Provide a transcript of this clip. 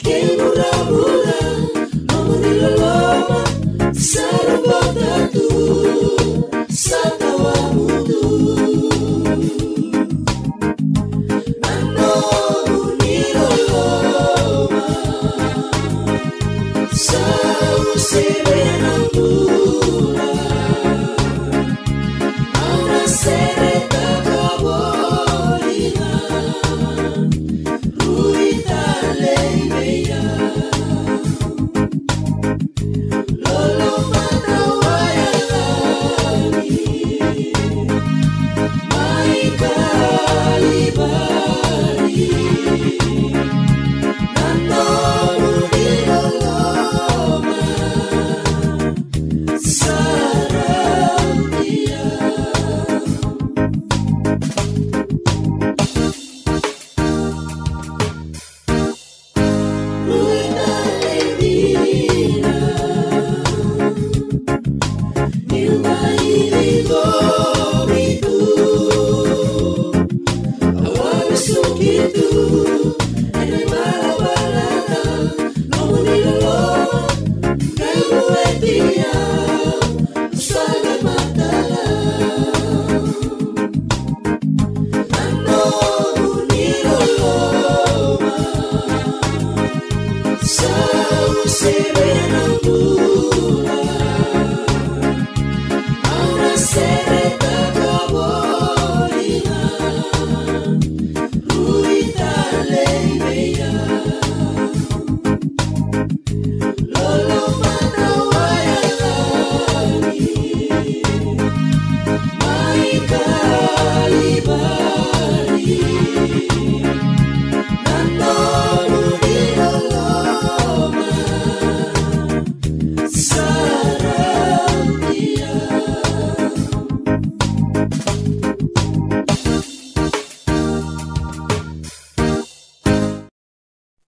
que mura-mura, namun iloloma, sarabata tu, sa tawa mutu. Namun iloloma, sa usibe ng mula, auna sereta kabolingan, ruita leibeya, lolo matawayalani, mai kalibari, namun iloloma, sarang dia. Ruita leibina, nilma ilito mitu, awal sukitu, ene malabalata, namun iloloma, kayu etia, saga matala. Namun iloloma, sa usibe ng mula,